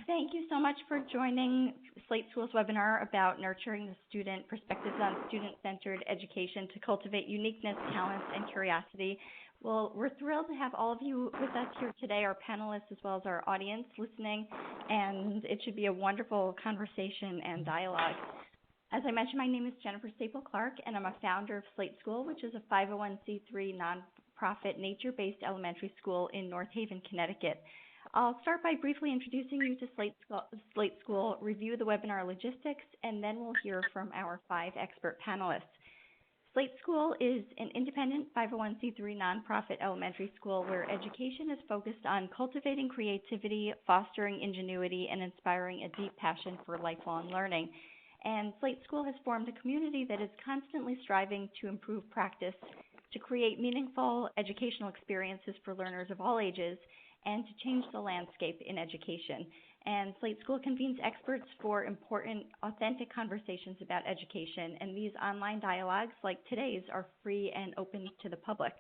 Thank you so much for joining Slate School's webinar about nurturing the student perspectives on student-centered education to cultivate uniqueness, talent, and curiosity. Well, we're thrilled to have all of you with us here today, our panelists as well as our audience listening, and it should be a wonderful conversation and dialogue. As I mentioned, my name is Jennifer Staple-Clark, and I'm a founder of Slate School, which is a 501c3 nonprofit nature-based elementary school in North Haven, Connecticut. I'll start by briefly introducing you to Slate School, review the webinar logistics, and then we'll hear from our 5 expert panelists. Slate School is an independent 501c3 nonprofit elementary school where education is focused on cultivating creativity, fostering ingenuity, and inspiring a deep passion for lifelong learning. And Slate School has formed a community that is constantly striving to improve practice, to create meaningful educational experiences for learners of all ages, and to change the landscape in education. And Slate School convenes experts for important, authentic conversations about education, and these online dialogues, like today's, are free and open to the public.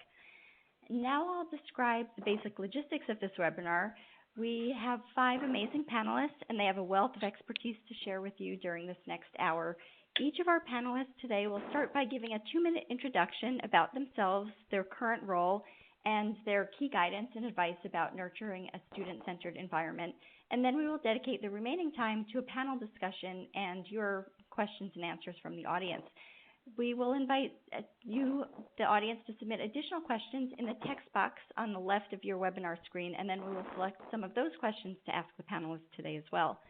Now I'll describe the basic logistics of this webinar. We have 5 amazing panelists, and they have a wealth of expertise to share with you during this next hour. Each of our panelists today will start by giving a 2-minute introduction about themselves, their current role, and their key guidance and advice about nurturing a student-centered environment. And then we will dedicate the remaining time to a panel discussion and your questions and answers from the audience. We will invite you, the audience, to submit additional questions in the text box on the left of your webinar screen, and then we will select some of those questions to ask the panelists today as well.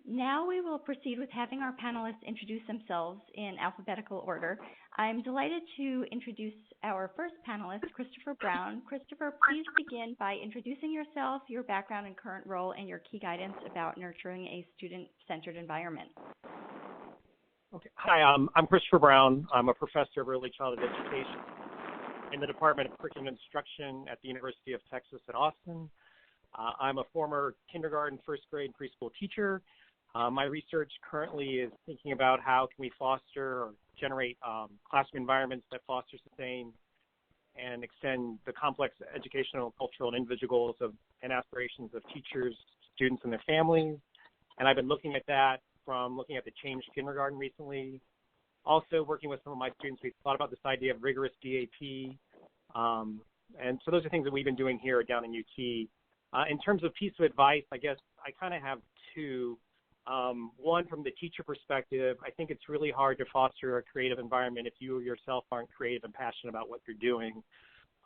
Now we will proceed with having our panelists introduce themselves in alphabetical order. I'm delighted to introduce our first panelist, Christopher Brown. Christopher, please begin by introducing yourself, your background and current role, and your key guidance about nurturing a student-centered environment. Okay. Hi, I'm Christopher Brown. I'm a professor of early childhood education in the Department of Curriculum Instruction at the University of Texas at Austin. I'm a former kindergarten, first grade, and preschool teacher. My research currently is thinking about how can we foster or generate classroom environments that foster, sustain, and extend the complex educational, cultural, and individual goals and aspirations of teachers, students, and their families. And I've been looking at that from looking at the Change Kindergarten recently. Also working with some of my students, we've thought about this idea of rigorous DAP. And so those are things that we've been doing here down in UT. In terms of piece of advice, I guess I kind of have 2. One, from the teacher perspective, I think it's really hard to foster a creative environment if you yourself aren't creative and passionate about what you're doing.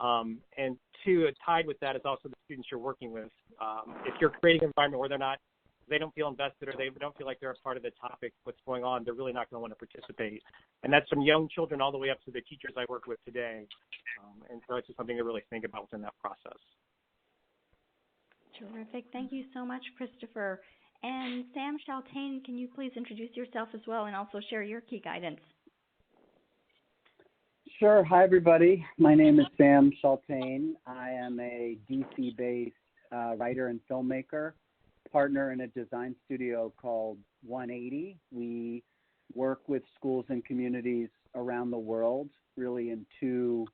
And 2, tied with that is also the students you're working with. If you're creating an environment where they don't feel invested or they don't feel like they're a part of the topic, what's going on, they're really not going to want to participate. And that's from young children all the way up to the teachers I work with today. And so it's just something to really think about within that process. Terrific. Thank you so much, Christopher. And Sam Chaltain, can you please introduce yourself as well and also share your key guidance? Sure. Hi, everybody. My name is Sam Chaltain. I am a DC-based writer and filmmaker, partner in a design studio called 180. We work with schools and communities around the world, really in two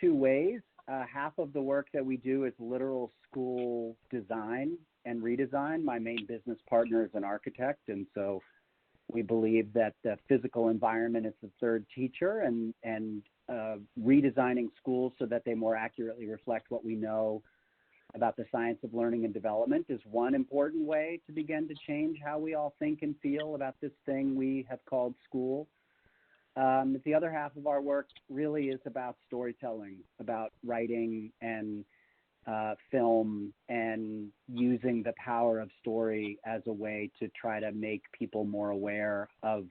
ways. Half of the work that we do is literal school design and redesign. My main business partner is an architect, and so we believe that the physical environment is the third teacher, and redesigning schools so that they more accurately reflect what we know about the science of learning and development is one important way to begin to change how we all think and feel about this thing we have called school. The other half of our work really is about storytelling, about writing and film, and using the power of story as a way to try to make people more aware of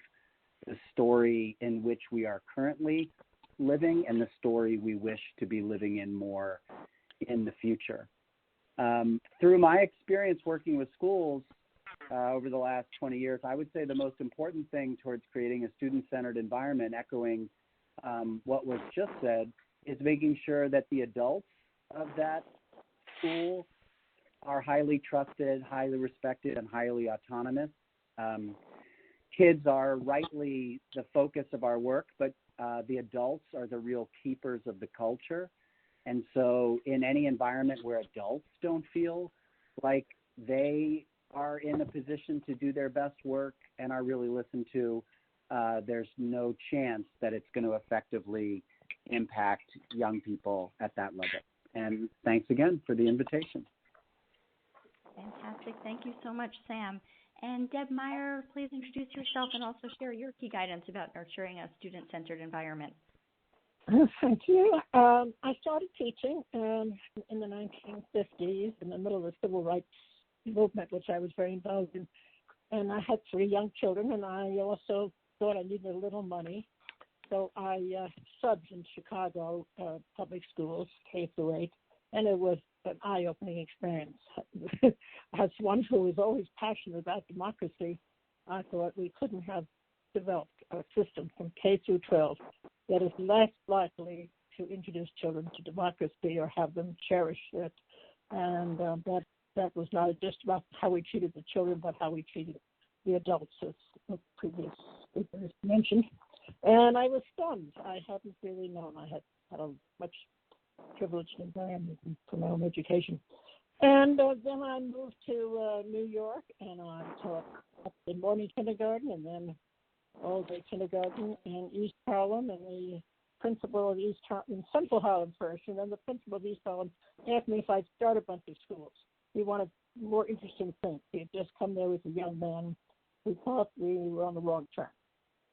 the story in which we are currently living and the story we wish to be living in more in the future. Through my experience working with schools over the last 20 years, I would say the most important thing towards creating a student-centered environment, echoing what was just said, is making sure that the adults of that school are highly trusted, highly respected, and highly autonomous. Kids are rightly the focus of our work, but the adults are the real keepers of the culture. And so in any environment where adults don't feel like they are in a position to do their best work and are really listened to, there's no chance that it's going to effectively impact young people at that level. And thanks again for the invitation. Fantastic. Thank you so much, Sam. And Deb Meier, please introduce yourself and also share your key guidance about nurturing a student-centered environment. Thank you. I started teaching in the 1950s in the middle of the civil rights movement, which I was very involved in. And I had 3 young children, and I also thought I needed a little money. So I subbed in Chicago public schools, K through 8, and it was an eye-opening experience. As one who was always passionate about democracy, I thought we couldn't have developed a system from K through 12 that is less likely to introduce children to democracy or have them cherish it. And that was not just about how we treated the children, but how we treated the adults, as the previous speakers mentioned. And I was stunned. I hadn't really known. I had a much privileged environment for my own education. And then I moved to New York, and I taught in morning kindergarten and then all-day kindergarten in East Harlem, and the principal of East Harlem, in Central Harlem first, and then the principal of East Harlem asked me if I'd start a bunch of schools. He wanted more interesting things. He had just come there with a young man who thought we were on the wrong track,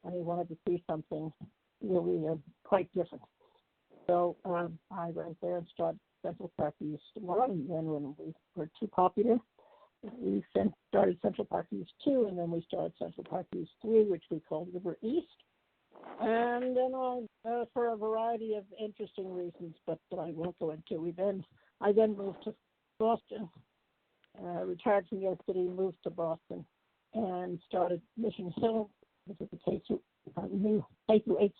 and he wanted to see something really quite different. So I went there and started Central Park East 1, and then when we were too popular, we started Central Park East 2, and then we started Central Park East 3, which we called River East. And then for a variety of interesting reasons, but that I won't go into, I then moved to Boston, retired from New York City, moved to Boston, and started Mission Hill, which is a new K through 8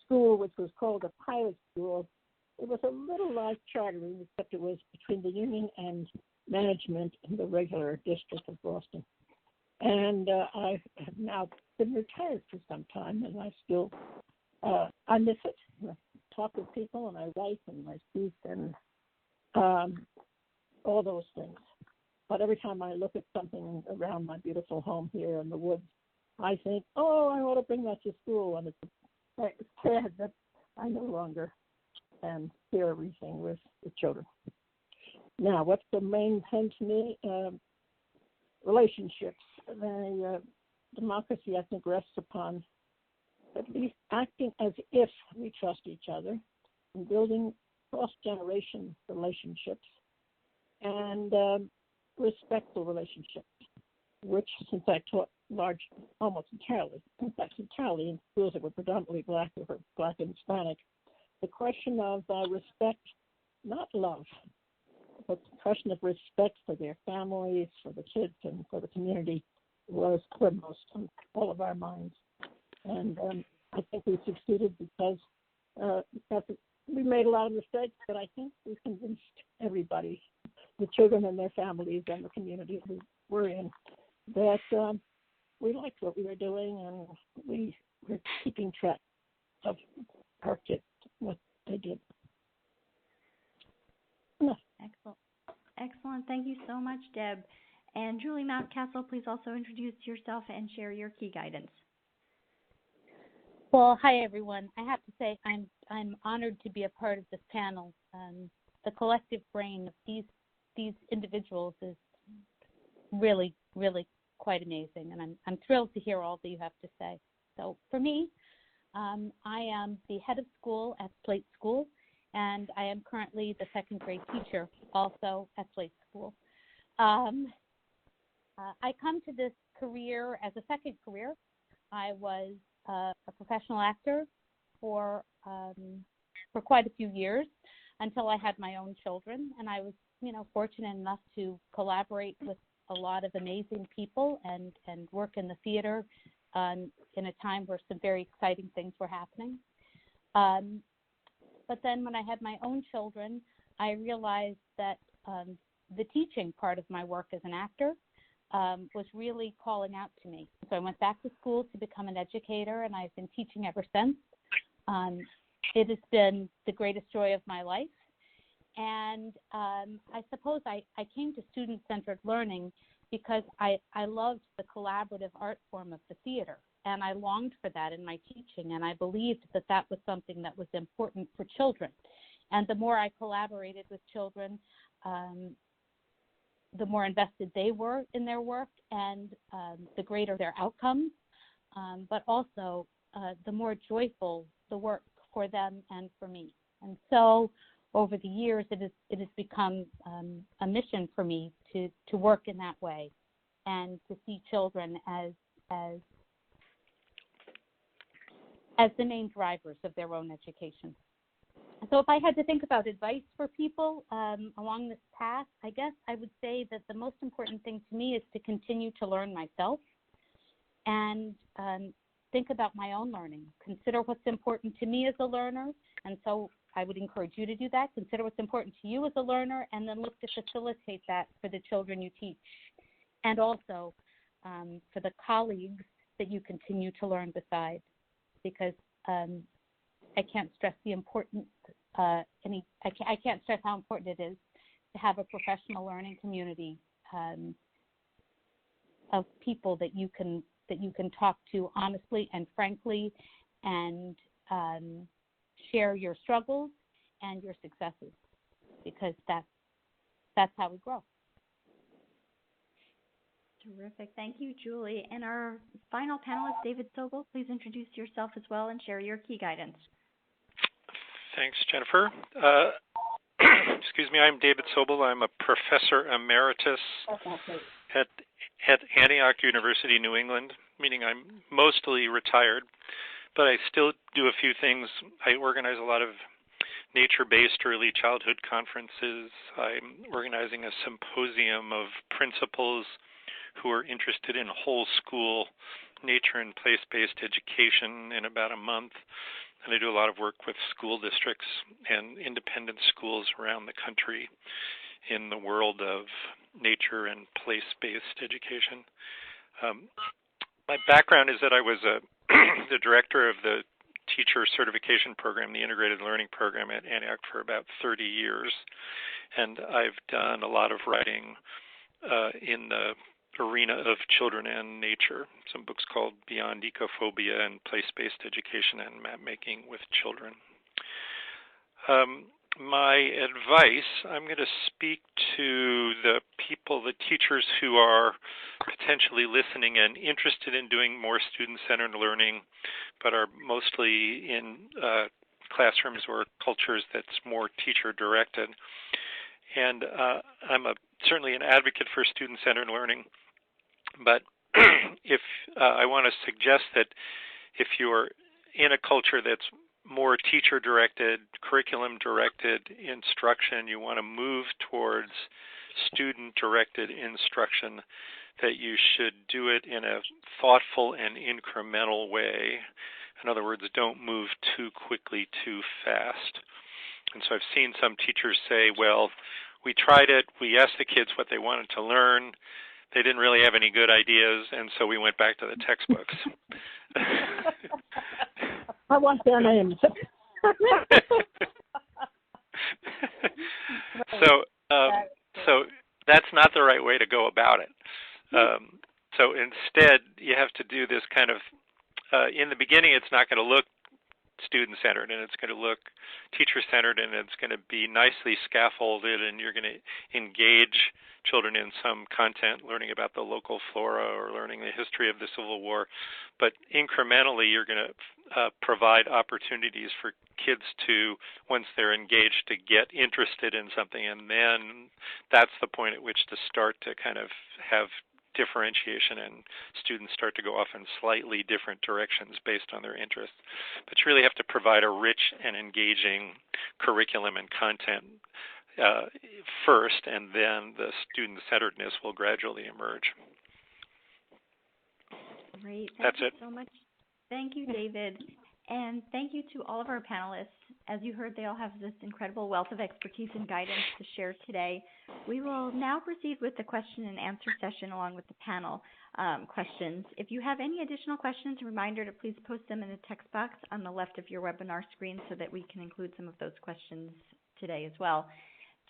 school, which was called a pilot school. It was a little like chartering, except it was between the union and management in the regular district of Boston. And I have now been retired for some time, and I still, I miss it. I talk with people, and I write, and I speak, and all those things. But every time I look at something around my beautiful home here in the woods, I think, oh, I ought to bring that to school. And it's sad that I no longer can hear everything with the children. Now, what's the main thing to me? Relationships. Democracy, I think, rests upon at least acting as if we trust each other and building cross-generation relationships and respectful relationships, which, since I taught almost entirely in schools that were predominantly Black or Black and Hispanic, the question of respect, not love, but the question of respect for their families, for the kids, and for the community was uppermost on all of our minds. And I think we succeeded because we made a lot of mistakes, but I think we convinced everybody, the children and their families and the community we were in, that we liked what we were doing and we were keeping track of our kids, what they did. Excellent. Thank you so much, Deb. And Julie Mountcastle, please also introduce yourself and share your key guidance. Well, hi, everyone. I have to say I'm honored to be a part of this panel. The collective brain of these individuals is really, really quite amazing, and I'm thrilled to hear all that you have to say. So for me, I am the head of school at Slate School, and I am currently the second grade teacher also at Slate School. I come to this career as a second career. I was a professional actor for quite a few years until I had my own children, and I was, fortunate enough to collaborate with a lot of amazing people and work in the theater in a time where some very exciting things were happening. But then when I had my own children, I realized that the teaching part of my work as an actor was really calling out to me. So I went back to school to become an educator, and I've been teaching ever since. It has been the greatest joy of my life. And I suppose I came to student-centered learning because I loved the collaborative art form of the theater, and I longed for that in my teaching, and I believed that that was something that was important for children. And the more I collaborated with children, the more invested they were in their work, and the greater their outcomes, but also the more joyful the work for them and for me. And so over the years, it has become a mission for me to work in that way and to see children as the main drivers of their own education. So if I had to think about advice for people along this path, I guess I would say that the most important thing to me is to continue to learn myself and think about my own learning. Consider what's important to me as a learner, and so I would encourage you to do that. Consider what's important to you as a learner, and then look to facilitate that for the children you teach, and also for the colleagues that you continue to learn beside, because I can't stress the importance. I can't stress how important it is to have a professional learning community of people that you can talk to honestly and frankly, and share your struggles and your successes, because that's how we grow. Terrific. Thank you, Julie. And our final panelist, David Sobel, please introduce yourself as well and share your key guidance. Thanks, Jennifer. Excuse me, I'm David Sobel. I'm a professor emeritus at Antioch University, New England, meaning I'm mostly retired, but I still do a few things. I organize a lot of nature-based early childhood conferences. I'm organizing a symposium of principals who are interested in whole school nature and place-based education in about a month. And I do a lot of work with school districts and independent schools around the country in the world of nature and place-based education. My background is that I was the director of the teacher certification program, the integrated learning program at Antioch, for about 30 years. And I've done a lot of writing in the arena of children and nature, some books called Beyond Ecophobia and Place-Based Education and Map Making with Children. My advice, I'm going to speak to the people, the teachers who are potentially listening and interested in doing more student-centered learning, but are mostly in classrooms or cultures that's more teacher-directed. And I'm certainly an advocate for student-centered learning, but if I want to suggest that if you're in a culture that's more teacher-directed, curriculum-directed instruction, you want to move towards student-directed instruction, that you should do it in a thoughtful and incremental way. In other words, don't move too quickly, too fast. And so I've seen some teachers say, well, we tried it, we asked the kids what they wanted to learn, they didn't really have any good ideas, and so we went back to the textbooks. I want their names. So that's not the right way to go about it. So instead, you have to do this kind of, in the beginning, it's not going to look student-centered, and it's going to look teacher-centered, and it's going to be nicely scaffolded, and you're going to engage children in some content, learning about the local flora or learning the history of the Civil War. But incrementally, you're going to provide opportunities for kids to, once they're engaged, to get interested in something, and then that's the point at which to start to kind of have differentiation, and students start to go off in slightly different directions based on their interests. But you really have to provide a rich and engaging curriculum and content first, and then the student-centeredness will gradually emerge. Great. That's it. Thank you so much. Thank you, David. And thank you to all of our panelists. As you heard, they all have this incredible wealth of expertise and guidance to share today. We will now proceed with the question and answer session along with the panel questions. If you have any additional questions, a reminder to please post them in the text box on the left of your webinar screen so that we can include some of those questions today as well.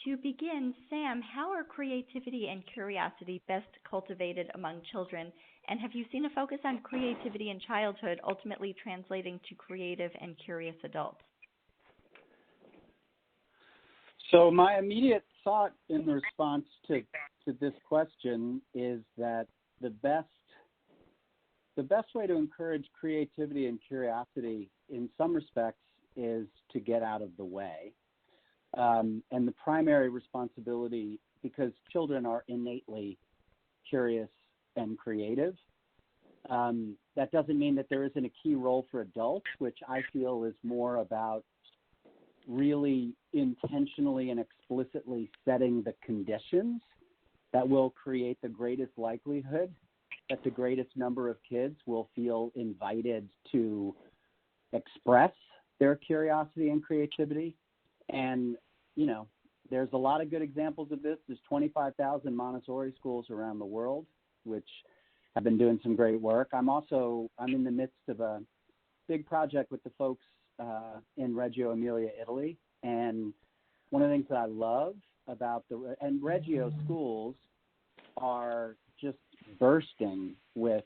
To begin, Sam, how are creativity and curiosity best cultivated among children? And have you seen a focus on creativity in childhood ultimately translating to creative and curious adults? So my immediate thought in response to this question is that the best way to encourage creativity and curiosity in some respects is to get out of the way. And the primary responsibility, because children are innately curious and creative, that doesn't mean that there isn't a key role for adults, which I feel is more about really intentionally and explicitly setting the conditions that will create the greatest likelihood that the greatest number of kids will feel invited to express their curiosity and creativity. And, there's a lot of good examples of this. There's 25,000 Montessori schools around the world, which have been doing some great work. I'm in the midst of a big project with the folks in Reggio Emilia, Italy. And one of the things that I love about and Reggio schools are just bursting with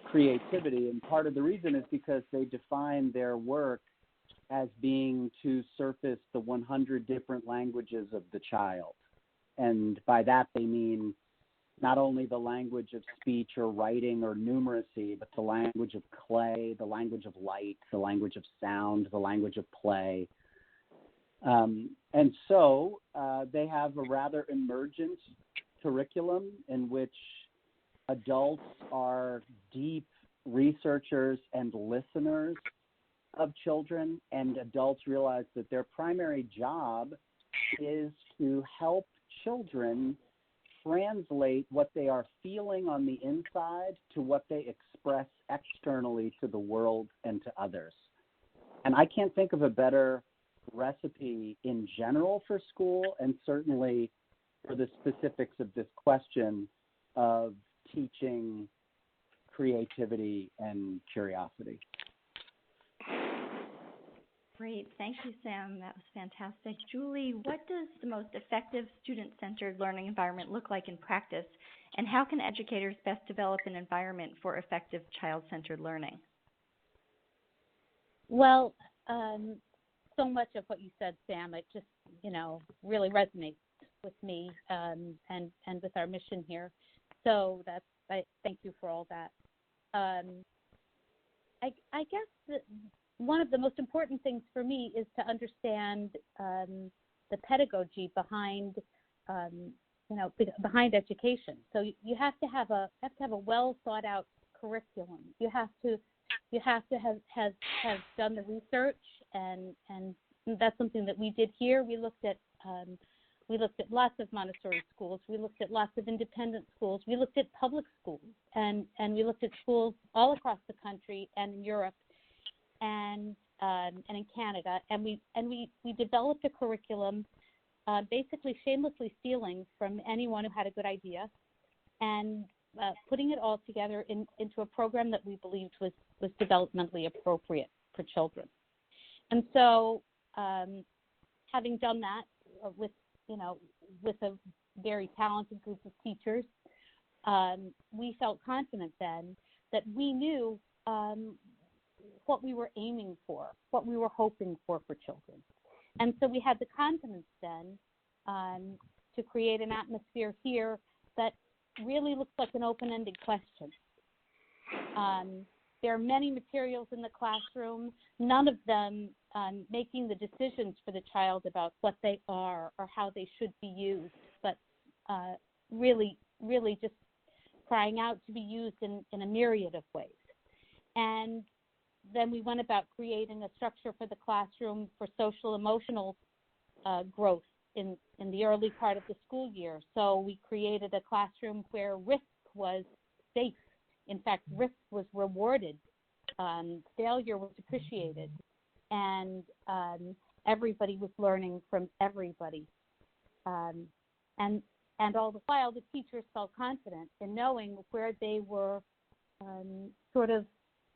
creativity. And part of the reason is because they define their work as being to surface the 100 different languages of the child. And by that, they mean not only the language of speech or writing or numeracy, but the language of clay, the language of light, the language of sound, the language of play. And so they have a rather emergent curriculum in which adults are deep researchers and listeners of children, and adults realize that their primary job is to help children translate what they are feeling on the inside to what they express externally to the world and to others. And I can't think of a better recipe in general for school, and certainly for the specifics of this question of teaching creativity and curiosity. Great. Thank you, Sam. That was fantastic. Julie, what does the most effective student-centered learning environment look like in practice, and how can educators best develop an environment for effective child-centered learning? Well, so much of what you said, Sam, it just, really resonates with me and with our mission here. So I thank you for all that. I guess that one of the most important things for me is to understand the pedagogy behind, behind education. So you have to have a well thought out curriculum. You have to have done the research, and that's something that we did here. We looked at lots of Montessori schools. We looked at lots of independent schools. We looked at public schools, and we looked at schools all across the country and in Europe and in Canada. And we developed a curriculum, basically shamelessly stealing from anyone who had a good idea, and putting it all together into a program that we believed was developmentally appropriate for children. And so, having done that with a very talented group of teachers, we felt confident then that we knew what we were aiming for, what we were hoping for children. And so we had the confidence then to create an atmosphere here that really looks like an open-ended question. There are many materials in the classroom, none of them making the decisions for the child about what they are or how they should be used, but really just crying out to be used in a myriad of ways. And then we went about creating a structure for the classroom for social emotional growth in the early part of the school year. So we created a classroom where risk was safe. In fact, risk was rewarded. Failure was appreciated. And everybody was learning from everybody. And all the while, the teachers felt confident in knowing where they were sort of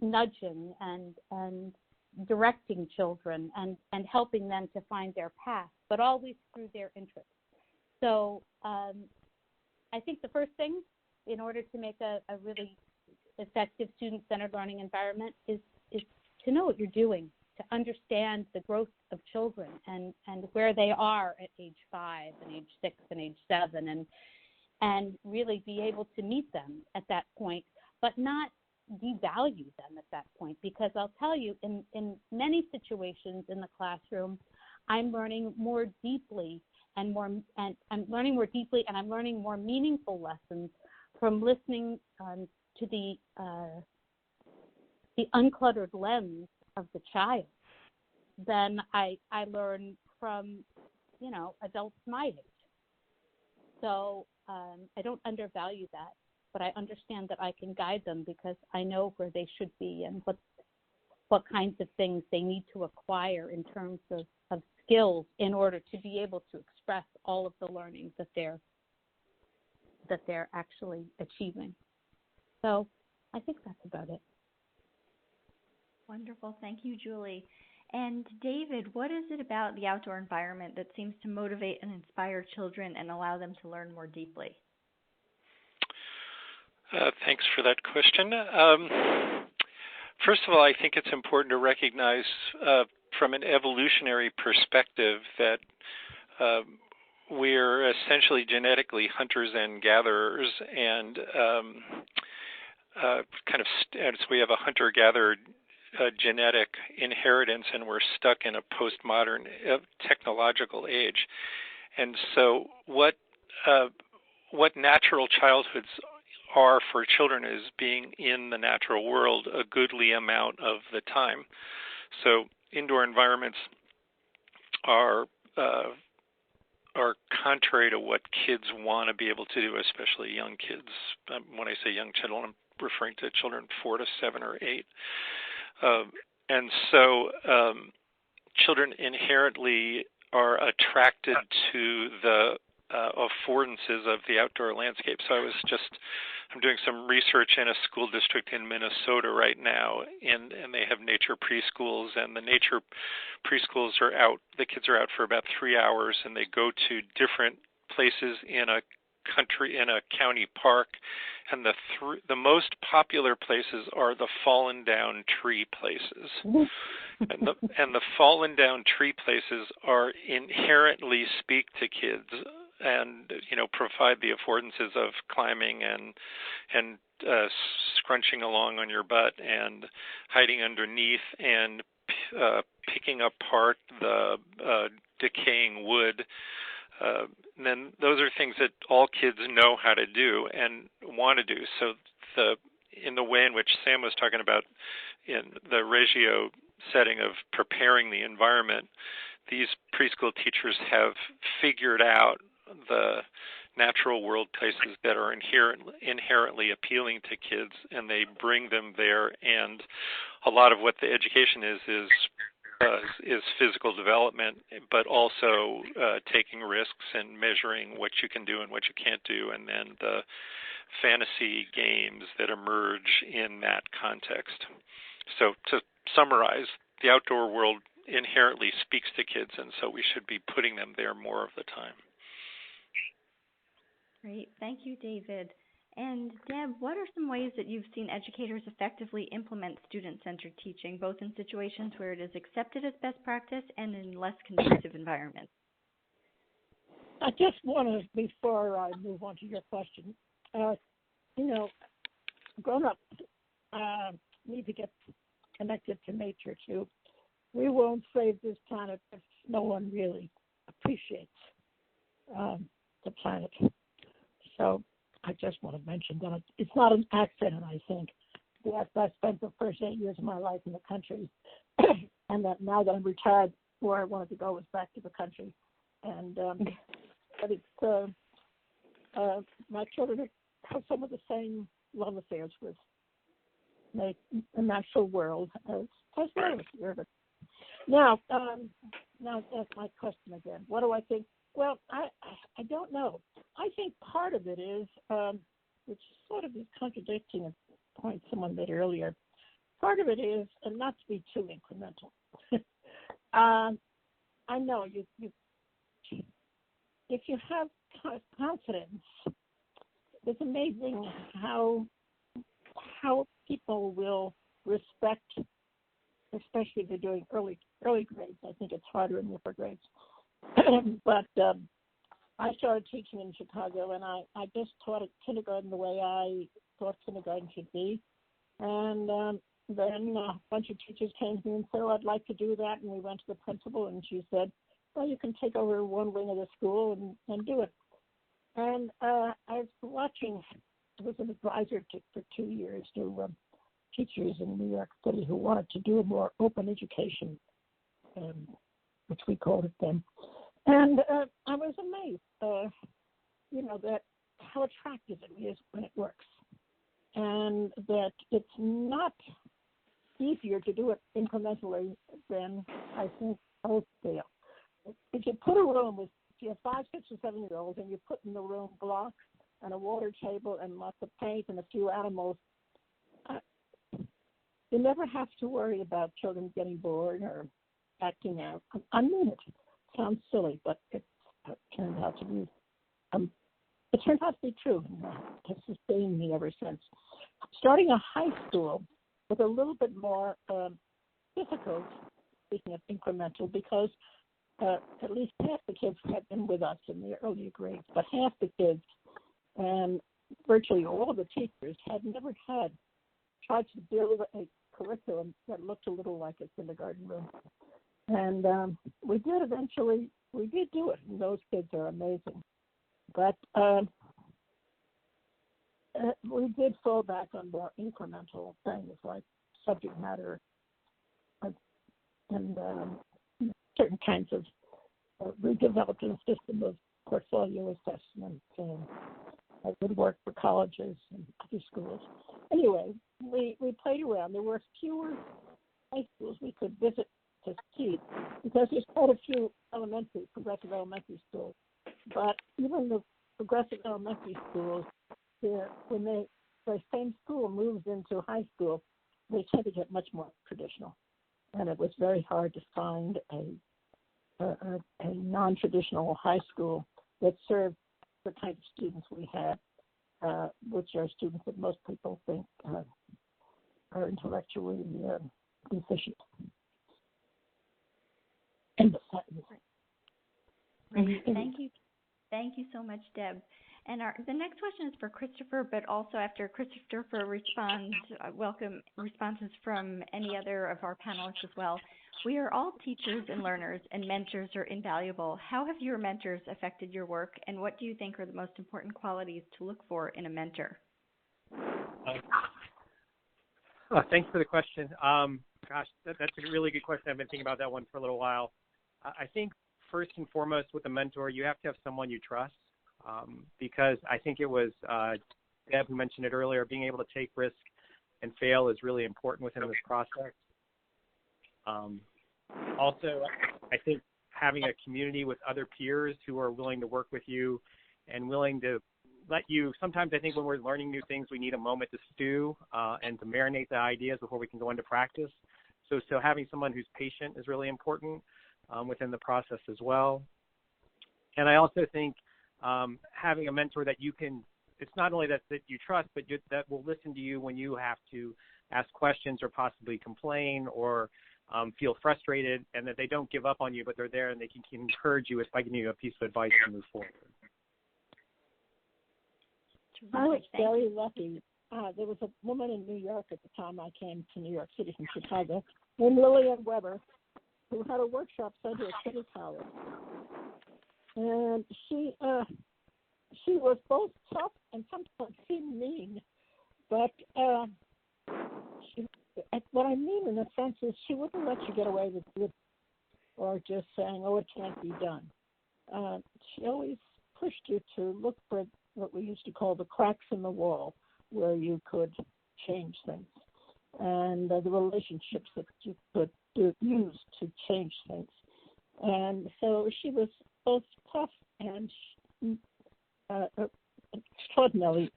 nudging and directing children and helping them to find their path, but always through their interests. So I think the first thing, in order to make a really effective student-centered learning environment, is to know what you're doing, to understand the growth of children and where they are at age 5 and age 6 and age 7, and really be able to meet them at that point, but not devalue them at that point. Because I'll tell you, in many situations in the classroom, I'm learning more deeply and I'm learning more meaningful lessons from listening to the uncluttered lens of the child than I learn from, adults my age. So I don't undervalue that, but I understand that I can guide them because I know where they should be and what kinds of things they need to acquire in terms of skills in order to be able to express all of the learning that they're actually achieving. So I think that's about it. Wonderful. Thank you, Julie. And David, what is it about the outdoor environment that seems to motivate and inspire children and allow them to learn more deeply? Thanks for that question. First of all, I think it's important to recognize from an evolutionary perspective that we're essentially genetically hunters and gatherers, and so we have a hunter-gatherer genetic inheritance, and we're stuck in a postmodern technological age. And so what natural childhoods are for children is being in the natural world a goodly amount of the time. So indoor environments are contrary to what kids want to be able to do, especially young kids. When I say young children, I'm referring to children 4 to 7 or 8. And so children inherently are attracted to the affordances of the outdoor landscape. So I'm doing some research in a school district in Minnesota right now, and they have nature preschools, and the nature preschools are out, the kids are out for about 3 hours, and they go to different places in a county park, and the most popular places are the fallen down tree places. and the fallen down tree places are inherently speak to kids and provide the affordances of climbing and scrunching along on your butt and hiding underneath and picking apart the decaying wood. And then those are things that all kids know how to do and want to do. So in the way in which Sam was talking about in the Reggio setting of preparing the environment, these preschool teachers have figured out the natural world places that are inherently appealing to kids, and they bring them there. And a lot of what the education is physical development, but also taking risks and measuring what you can do and what you can't do, and then the fantasy games that emerge in that context. So to summarize, the outdoor world inherently speaks to kids, and so we should be putting them there more of the time. Great. Thank you, David. And Deb, what are some ways that you've seen educators effectively implement student-centered teaching, both in situations where it is accepted as best practice and in less conducive environments? I just want to, before I move on to your question, grown-ups need to get connected to nature, too. We won't save this planet if no one really appreciates the planet. So I just want to mention that it's not an accident, I think. Yes, I spent the first 8 years of my life in the country, and that now that I'm retired, where I wanted to go was back to the country. And but it's my children have some of the same love affairs with the natural world as well as the urban. Now that's my question again. What do I think? Well, I don't know. I think part of it is, which sort of is contradicting a point someone made earlier, part of it is not to be too incremental. I know you if you have confidence, it's amazing how people will respect, especially if they're doing early grades. I think it's harder in the upper grades. But I started teaching in Chicago, and I just taught kindergarten the way I thought kindergarten should be. And then a bunch of teachers came to me and said, I'd like to do that. And we went to the principal, and she said, well, you can take over one wing of the school and do it. And I was watching, I was an advisor for 2 years to teachers in New York City who wanted to do a more open education, which we called it then. And I was amazed, that how attractive it is when it works. And that it's not easier to do it incrementally than, I think, whole scale. If you put a room with, if you have 5, 6, or 7-year-olds and you put in the room blocks and a water table and lots of paint and a few animals, you never have to worry about children getting bored or acting out. I mean it. Sounds silly, but it turned out to be. It turned out to be true. It has sustained me ever since. Starting a high school was a little bit more difficult, speaking of incremental, because at least half the kids had been with us in the earlier grades, but half the kids and virtually all of the teachers had never tried to build a curriculum that looked a little like a kindergarten room. And we did do it, and those kids are amazing. But we did fall back on more incremental things like subject matter and certain kinds of redeveloped a system of portfolio assessment and good work for colleges and other schools. Anyway, we played around. There were fewer high schools we could visit to see because there's quite a few progressive elementary schools. But even the progressive elementary schools, when the same school moves into high school, they tend to get much more traditional. And it was very hard to find a non-traditional high school that served the kind of students we had, which are students that most people think are intellectually deficient. End of sentence. Thank you. Thank you so much, Deb. And the next question is for Christopher, but also after Christopher responds, welcome responses from any other of our panelists as well. We are all teachers and learners, and mentors are invaluable. How have your mentors affected your work, and what do you think are the most important qualities to look for in a mentor? Thanks for the question. Gosh, that's a really good question. I've been thinking about that one for a little while. I think first and foremost with a mentor, you have to have someone you trust. Because I think it was Deb who mentioned it earlier, being able to take risk and fail is really important within this process. Also, I think having a community with other peers who are willing to work with you and willing to let you, sometimes I think when we're learning new things, we need a moment to stew and to marinate the ideas before we can go into practice. So having someone who's patient is really important within the process as well. And I also think having a mentor that you can, it's not only that you trust, but that will listen to you when you have to ask questions or possibly complain or feel frustrated, and that they don't give up on you, but they're there and they can encourage you by giving you a piece of advice to move forward. I was very lucky. There was a woman in New York at the time I came to New York City from Chicago, named Lillian Weber, who had a workshop center at City College. And she was both tough and sometimes seemed mean, but what I mean in a sense is she wouldn't let you get away with it or just saying, oh, it can't be done. She always pushed you to look for what we used to call the cracks in the wall where you could change things and the relationships that you could use to change things. And so she was both tough and extraordinarily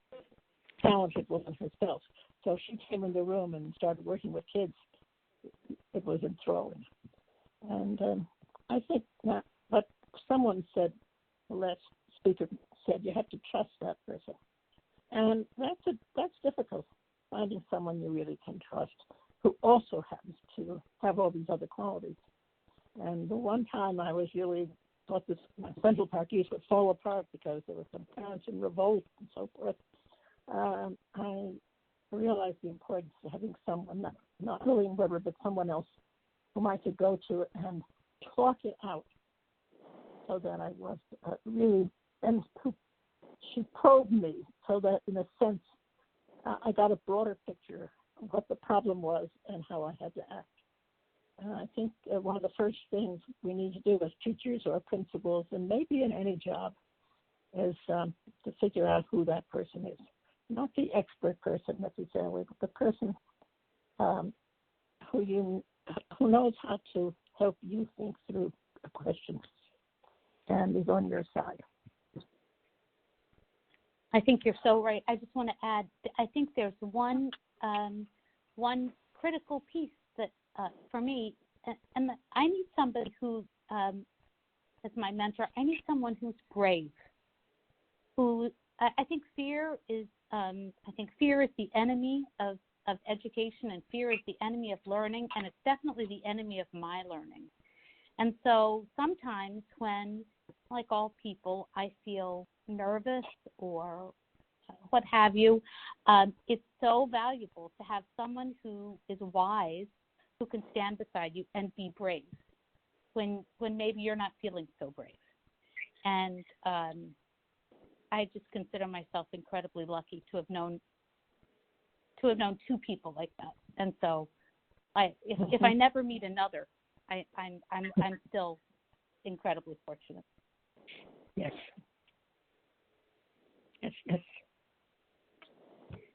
talented woman herself. So she came in the room and started working with kids. It was enthralling. And I think that, but someone said, the last speaker said, you have to trust that person. And that's difficult, finding someone you really can trust who also happens to have all these other qualities. And the one time I was really thought my Central Park East would fall apart because there were some parents in revolt and so forth, I realized the importance of having someone, not Lillian Weber, but someone else whom I could go to and talk it out so that I was really, and she probed me so that in a sense I got a broader picture of what the problem was and how I had to act. And I think one of the first things we need to do as teachers or principals, and maybe in any job, is to figure out who that person is. Not the expert person necessarily, but the person who knows how to help you think through a question and is on your side. I think you're so right. I just want to add, I think there's one critical piece that for me, and I need somebody who, as my mentor, I need someone who's brave. Who I think fear is the enemy of education, and fear is the enemy of learning, and it's definitely the enemy of my learning. And so sometimes when, like all people, I feel nervous or what have you, it's so valuable to have someone who is wise, who can stand beside you and be brave when maybe you're not feeling so brave. And I just consider myself incredibly lucky to have known two people like that. And so if I never meet another, I'm still incredibly fortunate. Yes.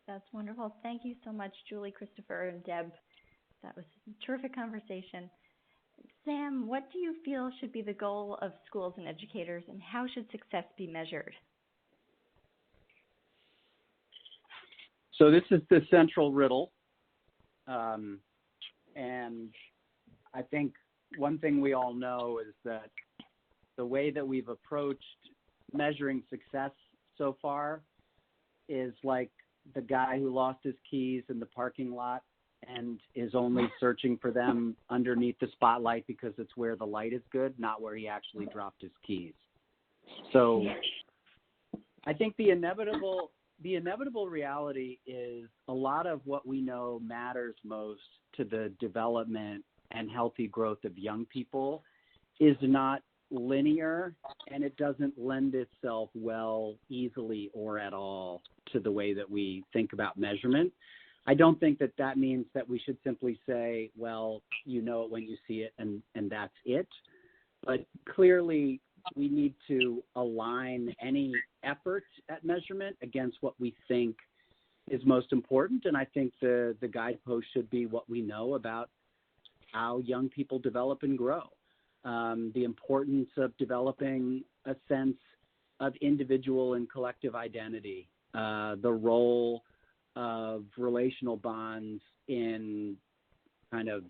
That's wonderful. Thank you so much, Julie, Christopher, and Deb. That was a terrific conversation. Sam, what do you feel should be the goal of schools and educators, and how should success be measured? So this is the central riddle. And I think one thing we all know is that the way that we've approached measuring success so far is like the guy who lost his keys in the parking lot and is only searching for them underneath the spotlight because it's where the light is good, not where he actually dropped his keys. So I think the inevitable reality is a lot of what we know matters most to the development and healthy growth of young people is not linear, and it doesn't lend itself well easily or at all to the way that we think about measurement. I don't think that means that we should simply say, well, you know it when you see it and that's it. But clearly we need to align any effort at measurement against what we think is most important. And I think the guidepost should be what we know about how young people develop and grow. The importance of developing a sense of individual and collective identity, the role of relational bonds in kind of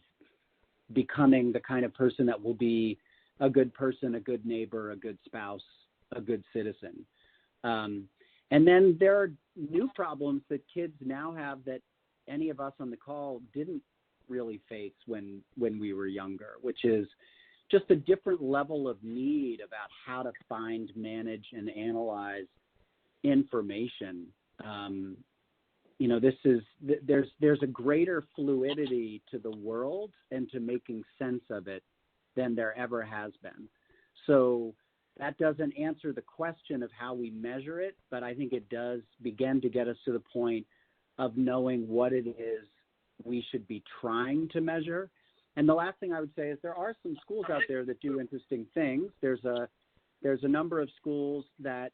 becoming the kind of person that will be a good person, a good neighbor, a good spouse, a good citizen. And then there are new problems that kids now have that any of us on the call didn't really face when we were younger, which is just a different level of need about how to find, manage, and analyze information. There's a greater fluidity to the world and to making sense of it than there ever has been. So that doesn't answer the question of how we measure it, but I think it does begin to get us to the point of knowing what it is we should be trying to measure. And the last thing I would say is there are some schools out there that do interesting things. There's a number of schools that,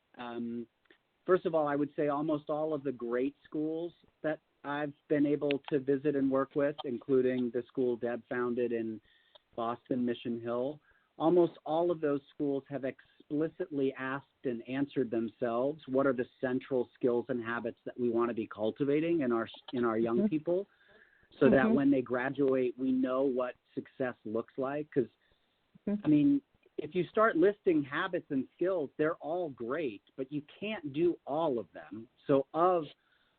first of all, I would say almost all of the great schools that I've been able to visit and work with, including the school Deb founded in Boston, Mission Hill, almost all of those schools have explicitly asked and answered themselves, what are the central skills and habits that we want to be cultivating in our young people, so that when they graduate, we know what success looks like. Because, I mean, if you start listing habits and skills, they're all great, but you can't do all of them. So of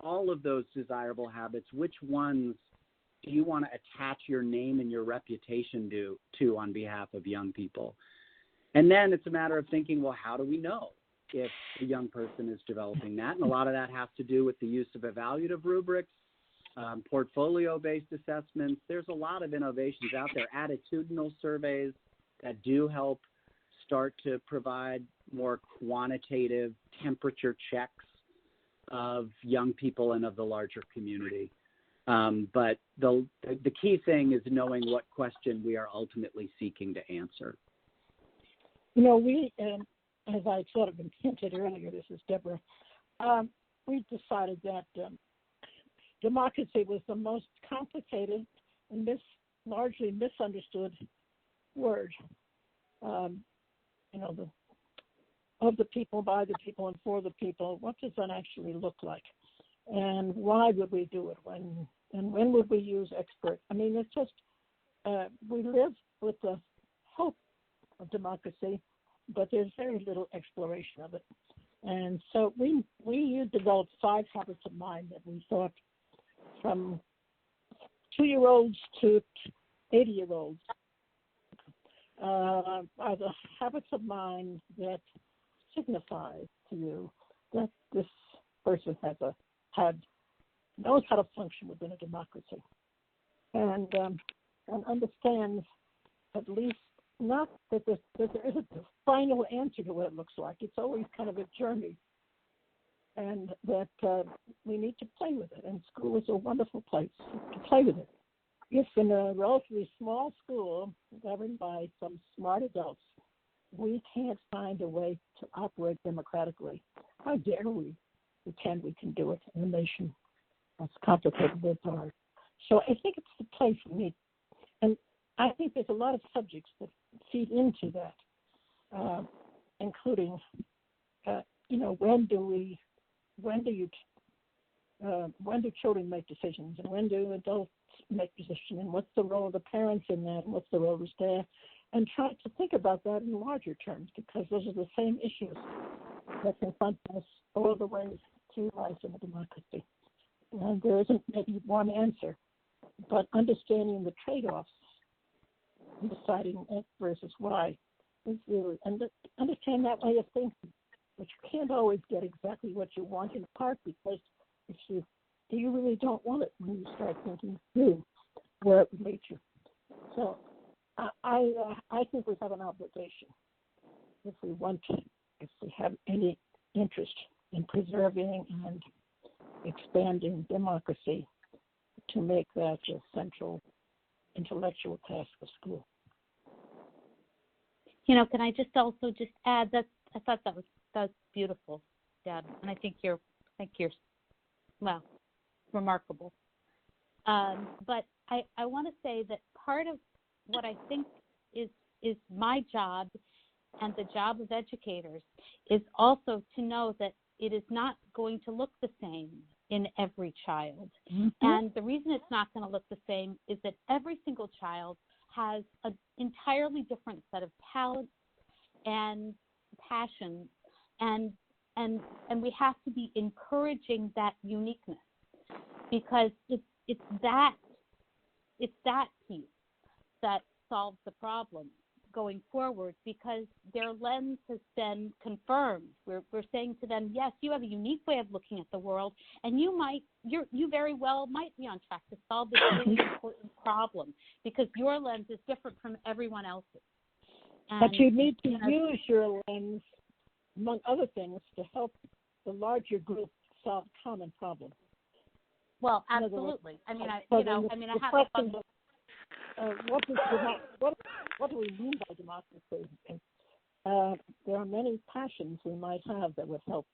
all of those desirable habits, which ones do you want to attach your name and your reputation to on behalf of young people? And then it's a matter of thinking, well, how do we know if a young person is developing that? And a lot of that has to do with the use of evaluative rubrics, portfolio-based assessments. There's a lot of innovations out there, attitudinal surveys that do help start to provide more quantitative temperature checks of young people and of the larger community. But the key thing is knowing what question we are ultimately seeking to answer. You know, we, as I sort of hinted earlier, this is Deborah, we decided that democracy was the most complicated and largely misunderstood word. You know, of the people, by the people, and for the people. What does that actually look like? And why would we do it? When would we use expert? I mean, it's just, we live with the hope of democracy, but there's very little exploration of it. And so we developed 5 habits of mind that we thought, from 2-year-olds to 80-year-olds, are the habits of mind that signify to you that this person knows how to function within a democracy, and understands, at least, not that there isn't a final answer to what it looks like. It's always kind of a journey, and that we need to play with it. And school is a wonderful place to play with it. If in a relatively small school governed by some smart adults, we can't find a way to operate democratically, how dare we pretend we can do it in a nation as complicated as ours? So I think it's the place we need. And I think there's a lot of subjects that feed into that, including, you know, when do children make decisions, and when do adults make decisions, and what's the role of the parents in that, and what's the role of the staff, and try to think about that in larger terms, because those are the same issues that confront us all the way through life in a democracy. And there isn't maybe one answer, but understanding the trade-offs and deciding X versus Y is really, and understand that way of thinking, but you can't always get exactly what you want, in part because you really don't want it when you start thinking through where it would lead you. So I think we have an obligation, if we have any interest in preserving and expanding democracy, to make that a central intellectual task of school. You know, can I just also add that I thought that was beautiful, Deb, and I think you're well, remarkable. But I want to say that part of what I think is my job and the job of educators is also to know that it is not going to look the same in every child. Mm-hmm. And the reason it's not going to look the same is that every single child has an entirely different set of talents and passions, and we have to be encouraging that uniqueness, because it's that piece that solves the problem going forward, because their lens has been confirmed. We're saying to them, yes, you have a unique way of looking at the world, and you very well might be on track to solve this really important problem, because your lens is different from everyone else's. And, but you need to use your lens, among other things, to help the larger group solve common problems. Well, absolutely. I have what do we mean by democracy? There are many passions we might have that would help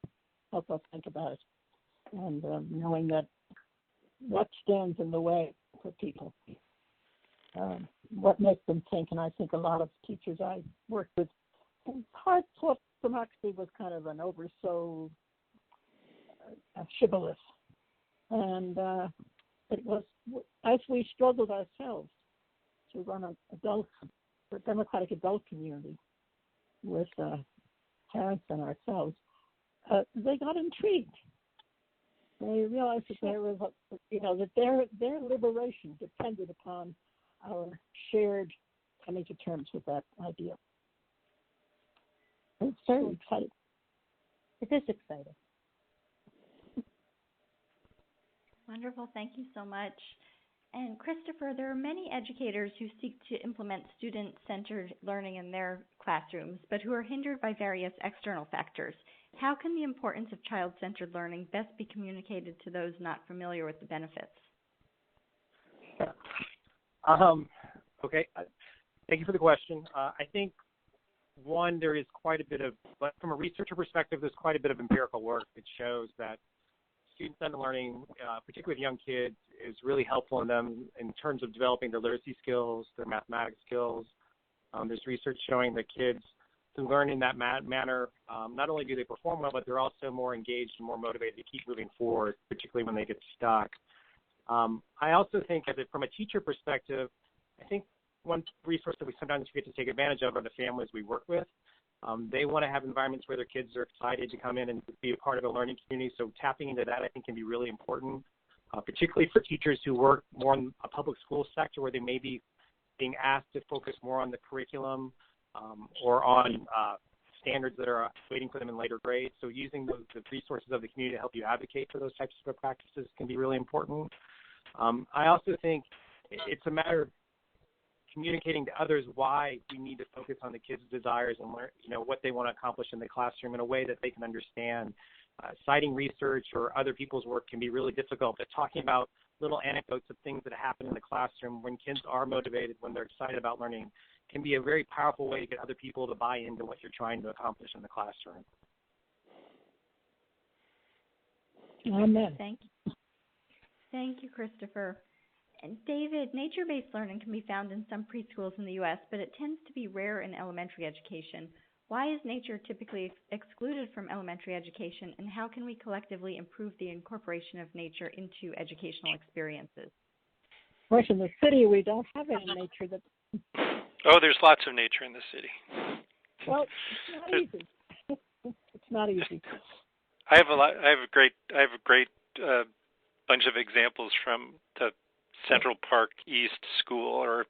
us think about it, and knowing that what stands in the way for people, what makes them think. And I think a lot of teachers I work with in part, thought democracy was kind of an oversold shibboleth. And it was, as we struggled ourselves to run a democratic adult community with parents and ourselves, they got intrigued. They realized that there was, that their liberation depended upon our shared coming to terms with that idea. It's very exciting. It is exciting. Wonderful. Thank you so much. And Christopher, there are many educators who seek to implement student-centered learning in their classrooms, but who are hindered by various external factors. How can the importance of child-centered learning best be communicated to those not familiar with the benefits? Okay. Thank you for the question. I think, one, there is quite a bit of, but from a researcher perspective, there's quite a bit of empirical work that shows that student-centered learning, particularly with young kids, is really helpful in them in terms of developing their literacy skills, their mathematics skills. There's research showing that kids who learn in that manner, not only do they perform well, but they're also more engaged and more motivated to keep moving forward, particularly when they get stuck. I also think, from a teacher perspective, I think one resource that we sometimes forget to take advantage of are the families we work with. They want to have environments where their kids are excited to come in and be a part of a learning community. So tapping into that, I think, can be really important, particularly for teachers who work more in a public school sector where they may be being asked to focus more on the curriculum or on standards that are waiting for them in later grades. So using the resources of the community to help you advocate for those types of practices can be really important. I also think it's a matter of communicating to others why we need to focus on the kids' desires and learn, what they want to accomplish in the classroom in a way that they can understand. Citing research or other people's work can be really difficult, but talking about little anecdotes of things that happen in the classroom when kids are motivated, when they're excited about learning, can be a very powerful way to get other people to buy into what you're trying to accomplish in the classroom. Amen. Thank you. Thank you, Christopher. And David, nature-based learning can be found in some preschools in the U.S., but it tends to be rare in elementary education. Why is nature typically excluded from elementary education, and how can we collectively improve the incorporation of nature into educational experiences? Of course, in the city, we don't have any nature that... Oh, there's lots of nature in the city. Well, it's not easy. It's not easy. I have a great bunch of examples from the Central Park East School, or a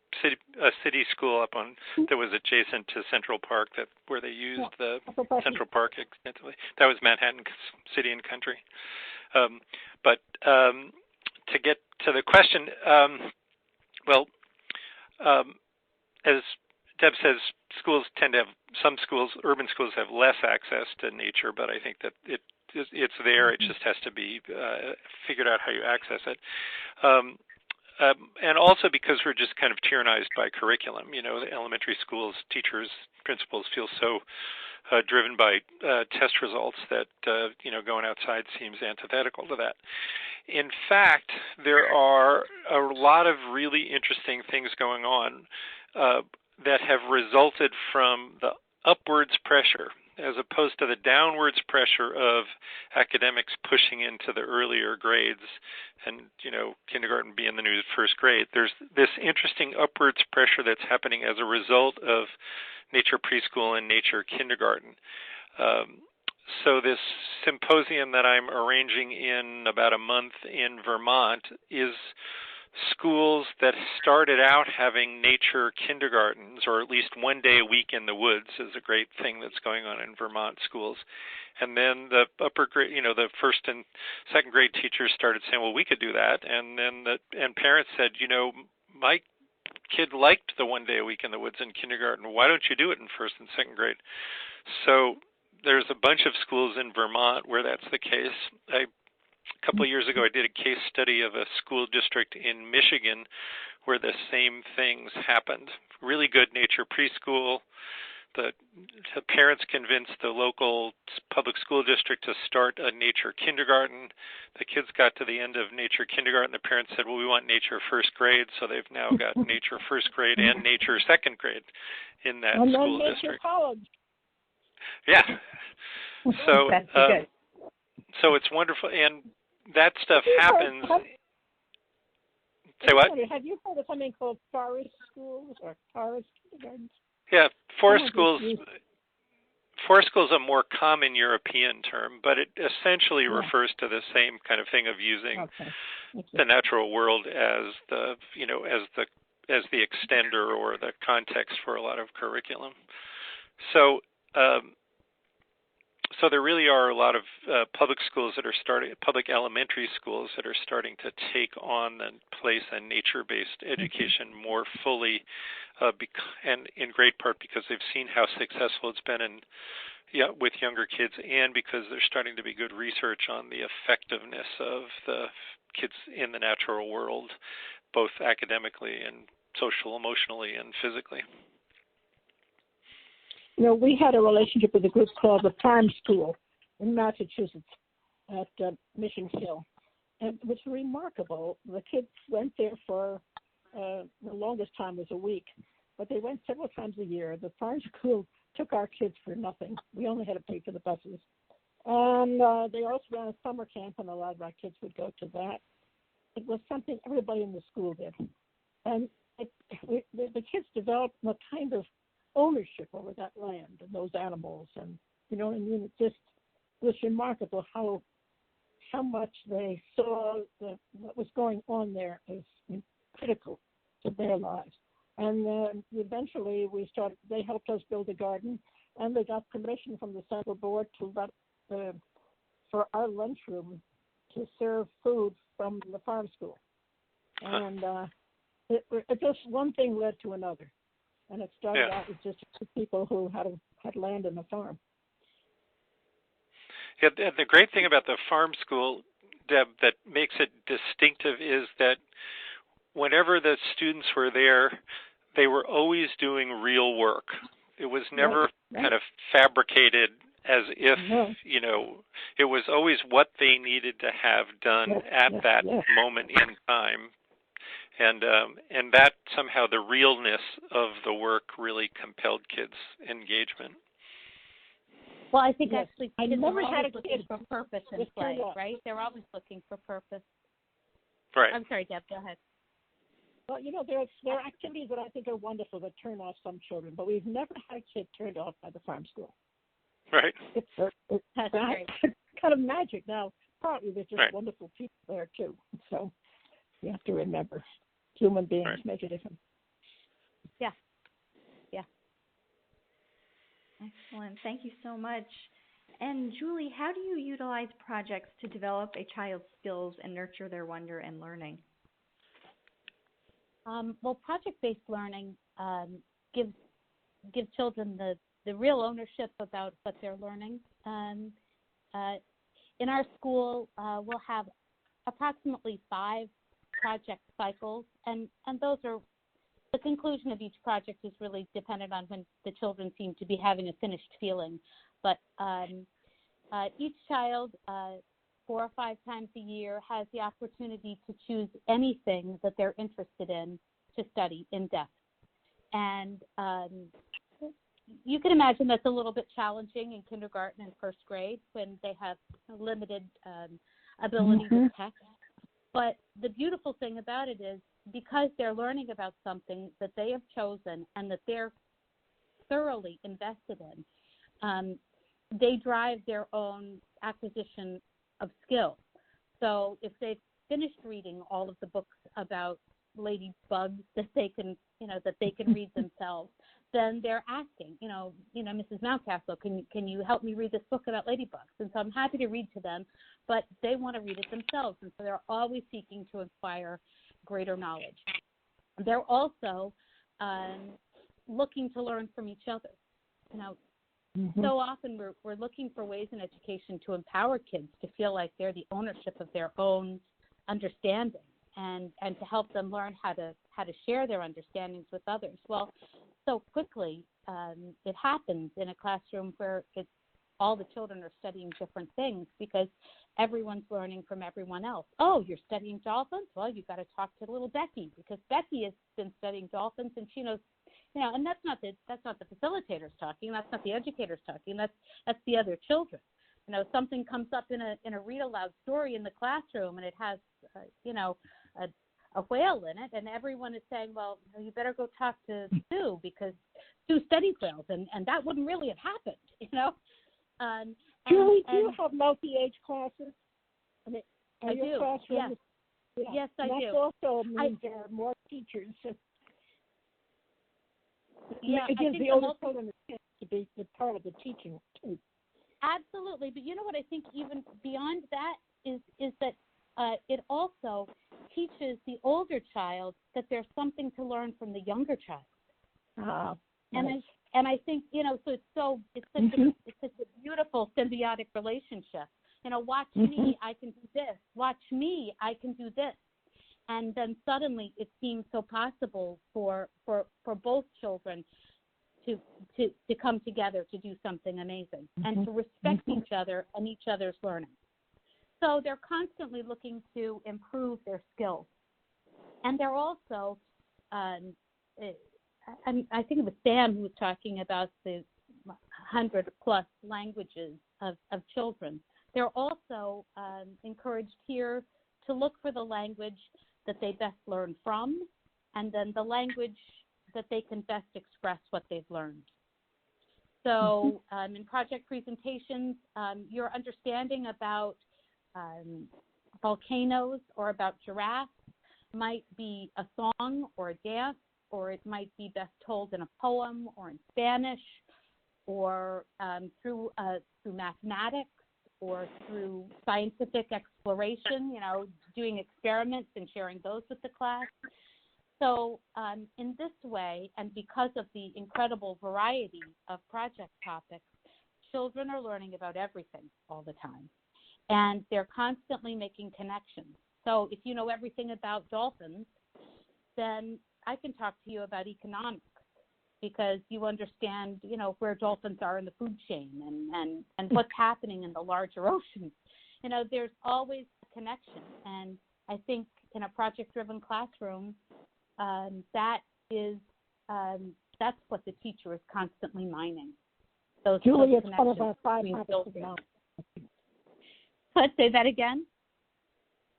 city school that was adjacent to Central Park, where they used the Central Park extensively. That was Manhattan City and Country. But to get to the question, as Deb says, urban schools have less access to nature, but I think that it's there. It just has to be figured out how you access it. And also because we're just kind of tyrannized by curriculum. The elementary schools, teachers, principals feel so driven by test results that, going outside seems antithetical to that. In fact, there are a lot of really interesting things going on that have resulted from the upwards pressure as opposed to the downwards pressure of academics pushing into the earlier grades and, kindergarten being the new first grade. There's this interesting upwards pressure that's happening as a result of nature preschool and nature kindergarten. So this symposium that I'm arranging in about a month in Vermont is schools that started out having nature kindergartens, or at least one day a week in the woods is a great thing that's going on in Vermont schools. And then the upper grade, the first and second grade teachers started saying, well, we could do that. And then parents said, my kid liked the one day a week in the woods in kindergarten. Why don't you do it in first and second grade? So there's a bunch of schools in Vermont where that's the case. A couple of years ago, I did a case study of a school district in Michigan where the same things happened. Really good nature preschool. The parents convinced the local public school district to start a nature kindergarten. The kids got to the end of nature kindergarten. The parents said, well, we want nature first grade. So they've now got nature first grade and nature second grade in that school district. College. Yeah. So, That's good. so it's wonderful, and that stuff happens. Say what? Have you heard of something called forest schools or forest kindergartens? Yeah, forest schools. Forest school is a more common European term, but it essentially refers to the same kind of thing of using the natural world as the, as the extender or the context for a lot of curriculum. So, so there really are a lot of public schools that are public elementary schools that are starting to take on the place and nature-based education more fully, and in great part because they've seen how successful it's been with younger kids, and because there's starting to be good research on the effectiveness of the kids in the natural world, both academically and social, emotionally, and physically. We had a relationship with a group called the Farm School in Massachusetts at Mission Hill, and it was remarkable. The kids went there for the longest time was a week, but they went several times a year. The Farm School took our kids for nothing. We only had to pay for the buses. And they also ran a summer camp, and a lot of our kids would go to that. It was something everybody in the school did. And the kids developed a kind of ownership over that land and those animals, and you know what I mean. It was remarkable how much they saw what was going on there as critical to their lives. And eventually they helped us build a garden, and they got permission from the central board to for our lunchroom to serve food from the farm school. And it just one thing led to another. And it started out with just people who had land and a farm. Yeah, and the great thing about the farm school, Deb, that makes it distinctive is that whenever the students were there, they were always doing real work. It was never kind of fabricated as if, it was always what they needed to have done at that moment in time. And that somehow the realness of the work really compelled kids' engagement. Well, I think actually I kids never are had always looking for purpose in play, right? They're always looking for purpose. Right. I'm sorry, Deb, go ahead. Well, there are activities that I think are wonderful that turn off some children, but we've never had a kid turned off by the farm school. Right. It's kind of magic. Now, partly there's just wonderful people there, too. So you have to remember, human beings make a difference. Yeah. Excellent. Thank you so much. And Julie, how do you utilize projects to develop a child's skills and nurture their wonder and learning? Well, project-based learning gives children the real ownership about what they're learning. In our school, we'll have approximately 5 project cycles, and those are, the conclusion of each project is really dependent on when the children seem to be having a finished feeling. But each child 4 or 5 times a year has the opportunity to choose anything that they're interested in to study in depth. And you can imagine that's a little bit challenging in kindergarten and first grade when they have limited ability with text. But the beautiful thing about it is because they're learning about something that they have chosen and that they're thoroughly invested in, they drive their own acquisition of skill. So if they've finished reading all of the books about ladybugs that they can read themselves, then they're asking, Mrs. Mountcastle, can you help me read this book about ladybugs? And so I'm happy to read to them, but they want to read it themselves, and so they're always seeking to acquire greater knowledge. They're also looking to learn from each other. So often we're looking for ways in education to empower kids to feel like they're the ownership of their own understanding and to help them learn how to share their understandings with others. Well, so quickly it happens in a classroom where all the children are studying different things because everyone's learning from everyone else. Oh, you're studying dolphins? Well, you've got to talk to little Becky because Becky has been studying dolphins and she knows And that's not the facilitators talking. That's not the educators talking. That's the other children. Something comes up in a read aloud story in the classroom, and it has a whale in it, and everyone is saying, well, you better go talk to Sue because Sue studied whales, and that wouldn't really have happened, Julie, do you have multi-age classes? I do. Classrooms? Yeah. Yes, I do. That also means there are more teachers. It gives the older children a chance to be part of the teaching too. Absolutely, but you know what I think even beyond that is that it also teaches the older child that there's something to learn from the younger child. Nice. And I think so it's such a beautiful symbiotic relationship. Watch me, I can do this. Watch me, I can do this. And then suddenly it seems so possible for both children to come together to do something amazing and to respect each other and each other's learning. So they're constantly looking to improve their skills. And they're also, I think it was Sam who was talking about the 100+ languages of children. They're also encouraged here to look for the language that they best learn from, and then the language that they can best express what they've learned. So in project presentations, your understanding about volcanoes or about giraffes might be a song or a dance, or it might be best told in a poem or in Spanish, or through mathematics, or through scientific exploration, doing experiments and sharing those with the class. So in this way, and because of the incredible variety of project topics, children are learning about everything all the time. And they're constantly making connections. So if you know everything about dolphins, then I can talk to you about economics because you understand, where dolphins are in the food chain and what's happening in the larger oceans. There's always a connection. And I think in a project-driven classroom, that's what the teacher is constantly mining. Julie, it's one of our 5 habits of mind. Let's say that again.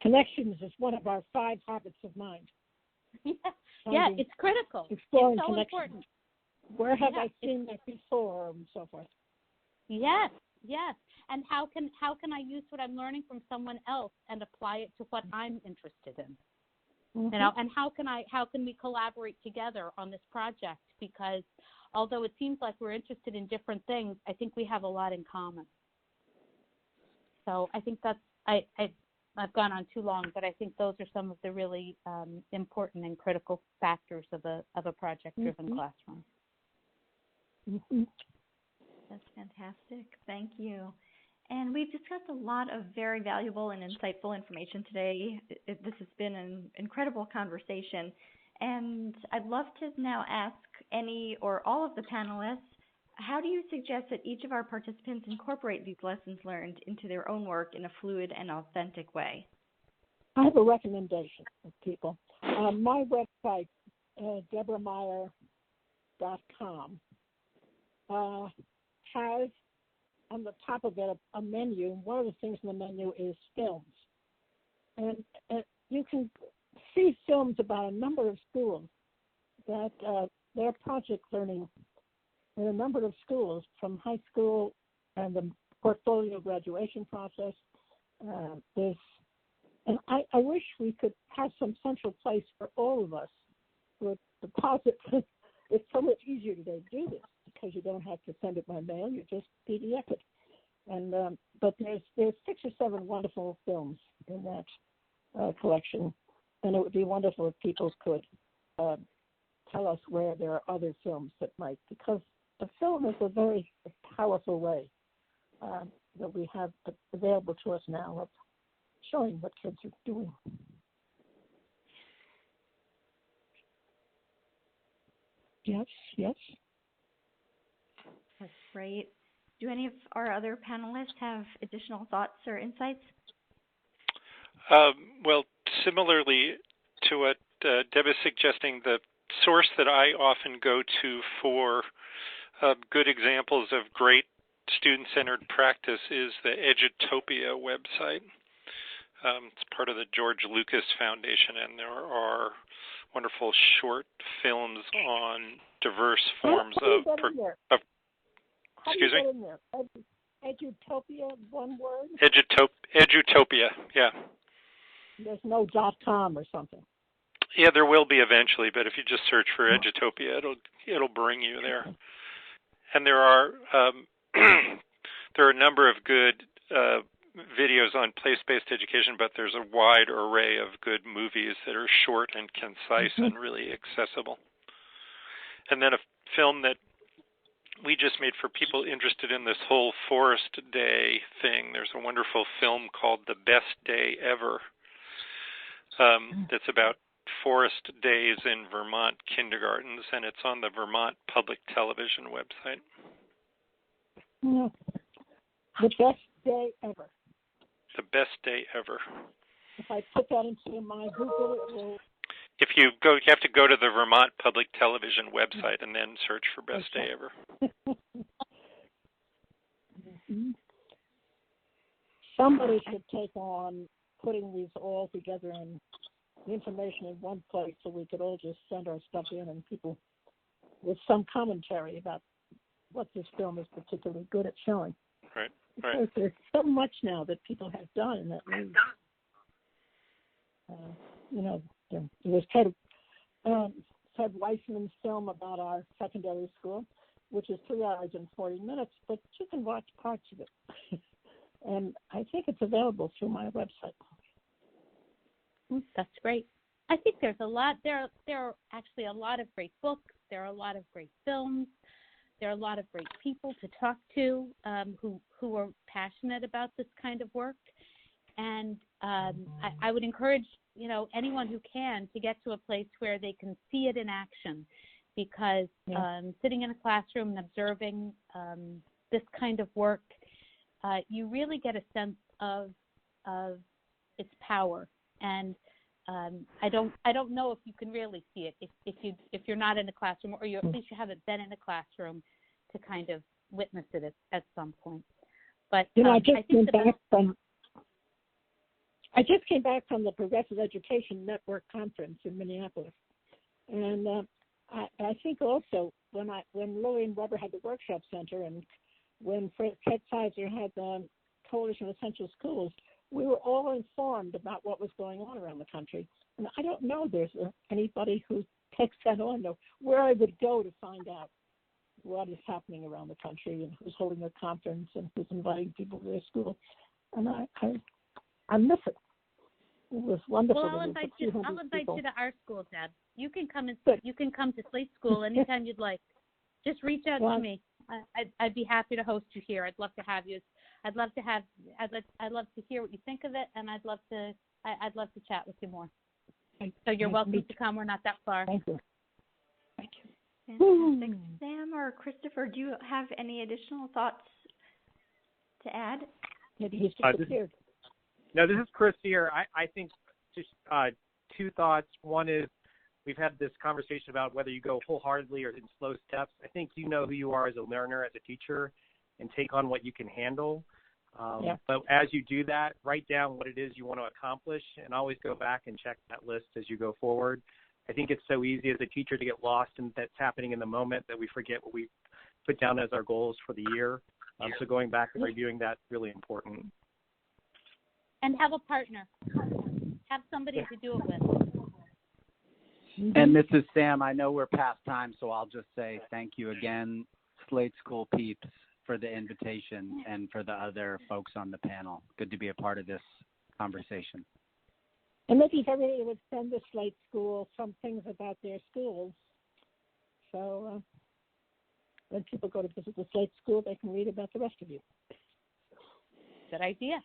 Connections is one of our 5 habits of mind. Yeah, it's critical. Exploring it's so connections. Important. Where have I seen that before, and so forth? Yes. And how can I use what I'm learning from someone else and apply it to what I'm interested in? And how can we collaborate together on this project? Because although it seems like we're interested in different things, I think we have a lot in common. So I think that's I've gone on too long, but I think those are some of the really important and critical factors of a project-driven classroom. That's fantastic. Thank you. And we've discussed a lot of very valuable and insightful information today. This has been an incredible conversation. And I'd love to now ask any or all of the panelists, how do you suggest that each of our participants incorporate these lessons learned into their own work in a fluid and authentic way? I have a recommendation for people. My website, DeborahMeier.com, has on the top of it a menu. One of the things in the menu is films. And you can see films about a number of schools that they're project learning in a number of schools, from high school and the portfolio graduation process. And I wish we could have some central place for all of us to deposit. It's so much easier today to do this because you don't have to send it by mail. You just PDF it. And but there's 6 or 7 wonderful films in that collection, and it would be wonderful if people could tell us where there are other films that might, because the film is a very powerful way that we have available to us now of showing what kids are doing. Yes. That's great. Do any of our other panelists have additional thoughts or insights? Well, similarly to what Deb is suggesting, the source that I often go to for good examples of great student-centered practice is the Edutopia website. It's part of the George Lucas Foundation, and there are wonderful short films on diverse forms of. Excuse me? Edutopia, one word? Edutopia, yeah. There's no .com or something. Yeah, there will be eventually, but if you just search for Edutopia, it'll bring you there. And there are there are a number of good videos on place-based education, but there's a wide array of good movies that are short and concise and really accessible. And then a film that we just made for people interested in this whole Forest Day thing. There's a wonderful film called The Best Day Ever that's about forest days in Vermont kindergartens, and it's on the Vermont Public Television website. Yeah. The best day ever. The best day ever. If I put that into my Google, it will. If you go, you have to go to the Vermont Public Television website and then search for Best Day Ever. Somebody should take on putting these all together and the information in one place so we could all just send our stuff in and people with some commentary about what this film is particularly good at showing. Right. Because there's so much now that people have done in that movie. There was Ted Weissman's film about our secondary school, which is 3 hours and 40 minutes, but you can watch parts of it. And I think it's available through my website. That's great. I think there's a lot. There are actually a lot of great books. There are a lot of great films. There are a lot of great people to talk to who are passionate about this kind of work. And I would encourage anyone who can to get to a place where they can see it in action, because sitting in a classroom and observing this kind of work, you really get a sense of its power. And I don't know if you can really see it if you're not in a classroom, or at least you haven't been in a classroom to kind of witness it at some point. But I just came back from the Progressive Education Network conference in Minneapolis, and I think also when Lillian Weber had the workshop center, and when Ted Sizer had the Coalition of Essential Schools, we were all informed about what was going on around the country. And I don't know there's anybody who takes that on, or where I would go to find out what is happening around the country and who's holding a conference and who's inviting people to their school. And I miss it. It was wonderful. Well, I'll invite you to our school, Deb. You can come to Slate School anytime you'd like. Just reach out to me. I'd be happy to host you here. I'd love to have you. I'd love to hear what you think of it, and I'd love to chat with you more. So you're welcome to come. We're not that far. Thank you. Fantastic. Sam or Christopher, do you have any additional thoughts to add? Maybe he's disappeared. No, this is Chris here. I think just two thoughts. One is, we've had this conversation about whether you go wholeheartedly or in slow steps. I think you know who you are as a learner, as a teacher, and take on what you can handle. But as you do that, write down what it is you want to accomplish, and always go back and check that list as you go forward. I think it's so easy as a teacher to get lost in that's happening in the moment that we forget what we put down as our goals for the year. So going back and reviewing that's really important. And have a partner. Have somebody to do it with. And this is Sam. I know we're past time, so I'll just say thank you again, Slate School peeps, for the invitation, and for the other folks on the panel. Good to be a part of this conversation. And maybe if everybody would send the Slate School some things about their schools, so when people go to visit the Slate School, they can read about the rest of you. Good idea.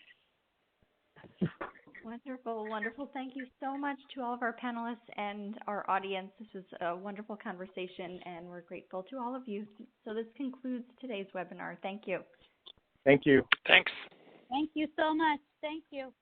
Wonderful, wonderful. Thank you so much to all of our panelists and our audience. This was a wonderful conversation, and we're grateful to all of you. So this concludes today's webinar. Thank you. Thank you. Thanks. Thank you so much. Thank you.